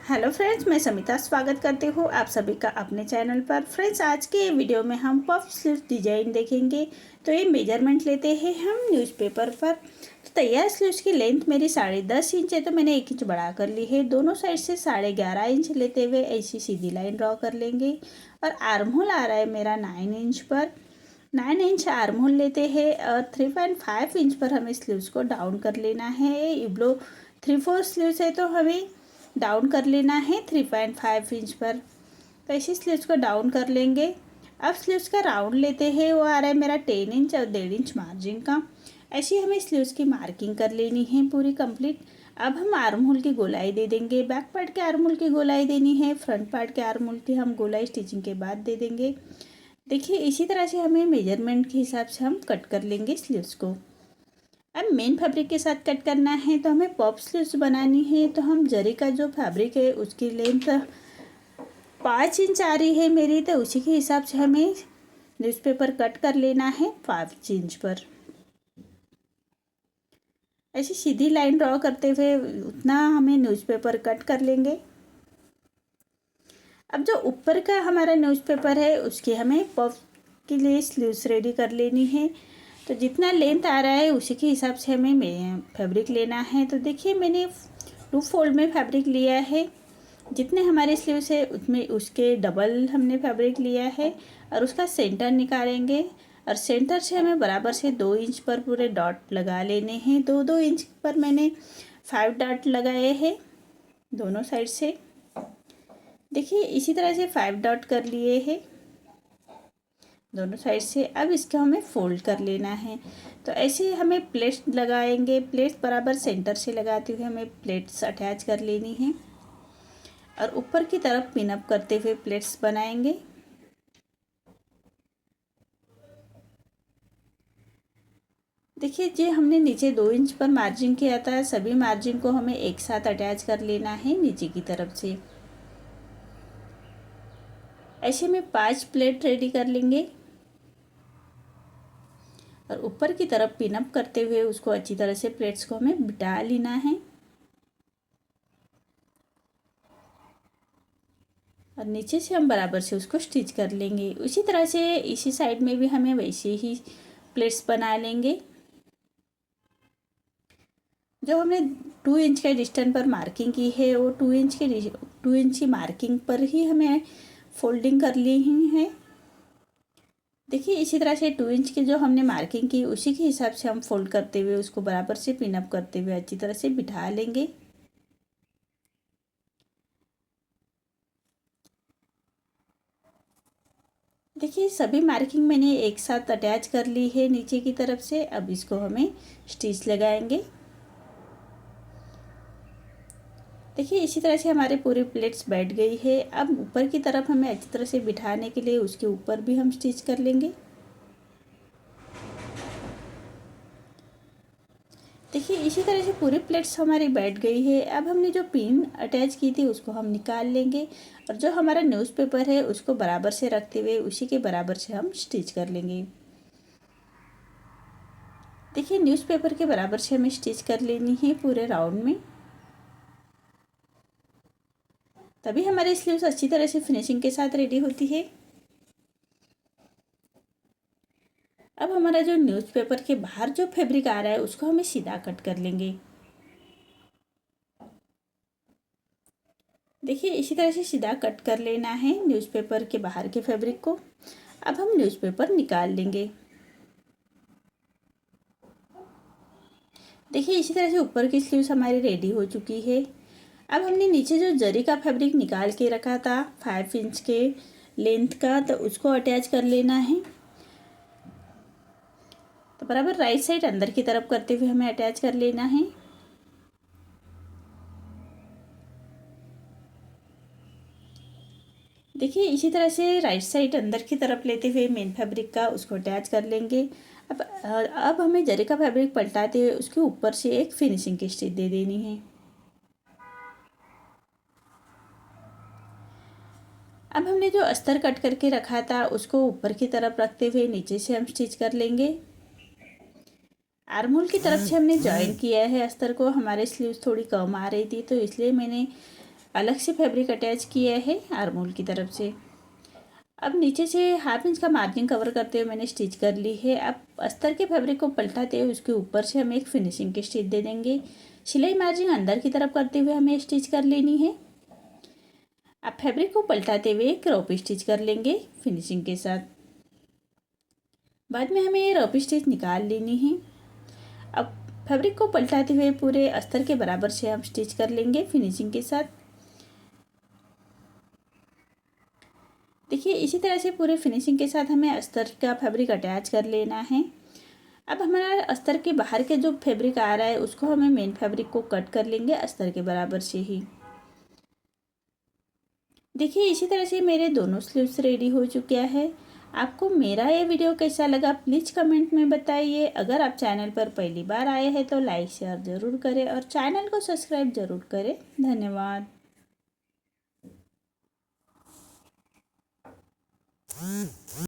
Hello friends, मैं समिता स्वागत करती हूँ आप सभी का अपने चैनल पर। फ्रेंड्स, आज के वीडियो में हम पफ स्लीव्स डिजाइन देखेंगे। तो ये मेजरमेंट लेते हैं हम न्यूज़पेपर पर। तो तैयार स्लीव्स की लेंथ मेरी 10.5 इंच है, तो मैंने 1 इंच बढ़ा कर ली है। दोनों साइड से 11.5 इंच लेते हुए ऐसी सीधी लाइन ड्रॉ कर लेंगे। और आर्म होल आ रहा है मेरा 9 इंच पर। 9 इंच आर्म होल लेते हैं और 3.5 इंच पर हमें स्लीव्स को डाउन कर लेना है। इब्लो 3/4 स्लीव्स है, तो हमें डाउन कर लेना है 3.5 इंच पर। तो ऐसे स्लीव्स को डाउन कर लेंगे। अब स्लीव्स का राउंड लेते हैं, वो आ रहा है मेरा 10 इंच और 1.5 इंच मार्जिन का। ऐसे हमें स्लीव्स की मार्किंग कर लेनी है पूरी कंप्लीट। अब हम आर्म होल की गोलाई दे देंगे। बैक पार्ट के आर्म होल की गोलाई देनी है, फ्रंट पार्ट के आर्म होल की हम गोलाई स्टिचिंग के बाद दे देंगे। देखिए, इसी तरह से हमें मेजरमेंट के हिसाब से हम कट कर लेंगे स्लीव्स को। अब मेन फैब्रिक के साथ कट करना है, तो हमें पॉप स्लीव्स बनानी है। तो हम जरी का जो फैब्रिक है उसकी लेंथ 5 इंच आ रही है मेरी, तो उसी के हिसाब से हमें न्यूज़पेपर कट कर लेना है 5 इंच पर। ऐसी सीधी लाइन ड्रॉ करते हुए उतना हमें न्यूज़पेपर कट कर लेंगे। अब जो ऊपर का हमारा न्यूज़पेपर है उसकी हमें पफ के लिए स्लीव्स रेडी कर लेनी है। तो जितना लेंथ आ रहा है उसी के हिसाब से हमें फैब्रिक लेना है। तो देखिए, मैंने 2 फोल्ड में फैब्रिक लिया है। जितने हमारे स्लीव्स है उसमें उसके डबल हमने फैब्रिक लिया है और उसका सेंटर निकालेंगे। और सेंटर से हमें बराबर से 2 इंच पर पूरे डॉट लगा लेने हैं। 2-2 इंच पर मैंने 5 डॉट लगाए हैं दोनों साइड से। देखिए, इसी तरह से 5 डॉट कर लिए हैं दोनों साइड से। अब इसको हमें फोल्ड कर लेना है। तो ऐसे हमें प्लेट्स लगाएंगे। प्लेट्स बराबर सेंटर से लगाते हुए हमें प्लेट्स अटैच कर लेनी है और ऊपर की तरफ पिन अप करते हुए प्लेट्स बनाएंगे। देखिए, जो हमने नीचे 2 इंच पर मार्जिन किया था, सभी मार्जिन को हमें एक साथ अटैच कर लेना है नीचे की तरफ से। ऐसे में 5 प्लेट रेडी कर लेंगे और ऊपर की तरफ पिन अप करते हुए उसको अच्छी तरह से प्लेट्स को हमें बिठा लेना है। और नीचे से हम बराबर से उसको स्टिच कर लेंगे। उसी तरह से इसी साइड में भी हमें वैसे ही प्लेट्स बना लेंगे। जो हमने 2 इंच के डिस्टेंस पर मार्किंग की है, वो 2 इंच की मार्किंग पर ही हमें फोल्डिंग कर ली ही है। देखिए, इसी तरह से 2 इंच की जो हमने मार्किंग की उसी के हिसाब से हम फोल्ड करते हुए उसको बराबर से पिन अप करते हुए अच्छी तरह से बिठा लेंगे। देखिए, सभी मार्किंग मैंने एक साथ अटैच कर ली है नीचे की तरफ से। अब इसको हमें स्टिच लगाएंगे। देखिए, इसी तरह से हमारे पूरी प्लेट्स बैठ गई है। अब ऊपर की तरफ हमें अच्छी तरह से बिठाने के लिए उसके ऊपर भी हम स्टिच कर लेंगे। देखिए, इसी तरह से पूरी प्लेट्स हमारी बैठ गई है। अब हमने जो पिन अटैच की थी उसको हम निकाल लेंगे और जो हमारा न्यूज़पेपर है उसको बराबर से रखते हुए उसी के बराबर से हम स्टिच कर लेंगे। देखिए, न्यूज़पेपर के बराबर से हमें स्टिच कर लेनी है पूरे राउंड में। तभी हमारी स्लीव्स अच्छी तरह से फिनिशिंग के साथ रेडी होती है। अब हमारा जो न्यूज़पेपर के बाहर जो फैब्रिक आ रहा है उसको हमें सीधा कट कर लेंगे। देखिए, इसी तरह से सीधा कट कर लेना है न्यूज़पेपर के बाहर के फैब्रिक को। अब हम न्यूज़पेपर निकाल लेंगे। देखिए, इसी तरह से ऊपर की स्लीव्स हमारी रेडी हो चुकी है। अब हमने नीचे जो जरी का फैब्रिक निकाल के रखा था 5 इंच के लेंथ का, तो उसको अटैच कर लेना है। तो बराबर राइट साइड अंदर की तरफ करते हुए हमें अटैच कर लेना है। देखिए, इसी तरह से राइट साइड अंदर की तरफ लेते हुए मेन फैब्रिक का उसको अटैच कर लेंगे। अब हमें जरी का फैब्रिक पलटाते हुए उसके ऊपर से एक फिनिशिंग की स्टिच दे देनी है। अब हमने जो अस्तर कट करके रखा था उसको ऊपर की तरफ रखते हुए नीचे से हम स्टिच कर लेंगे। आर्म की तरफ से हमने जॉइन किया है अस्तर को। हमारे स्लीव्स थोड़ी कम आ रही थी, तो इसलिए मैंने अलग से फैब्रिक अटैच किया है आर्मोल की तरफ से। अब नीचे से 1/2 इंच का मार्जिन कवर करते हुए मैंने स्टिच कर ली है। अब अस्तर के फैब्रिक को पलटाते हुए उसके ऊपर से हम एक फिनिशिंग की स्टिच दे देंगे। सिलाई मार्जिन अंदर की तरफ करते हुए हमें स्टिच कर लेनी है। अब फैब्रिक को पलटाते हुए क्रॉप स्टिच कर लेंगे फिनिशिंग के साथ। बाद में हमें ये रॉप स्टिच निकाल लेनी है। अब फैब्रिक को पलटाते हुए पूरे अस्तर के बराबर से हम स्टिच कर लेंगे फिनिशिंग के साथ। देखिए इसी तरह से पूरे फिनिशिंग के साथ हमें अस्तर का फैब्रिक अटैच कर लेना है। अब हमारा अस्तर के बाहर के जो फैब्रिक आ रहा है उसको हमें मेन फैब्रिक को कट कर लेंगे अस्तर के बराबर से ही। देखिए इसी तरह से मेरे दोनों स्लीव्स रेडी हो चुका है। आपको मेरा ये वीडियो कैसा लगा प्लीज़ कमेंट में बताइए। अगर आप चैनल पर पहली बार आए हैं तो लाइक शेयर ज़रूर करें और चैनल को सब्सक्राइब ज़रूर करें। धन्यवाद।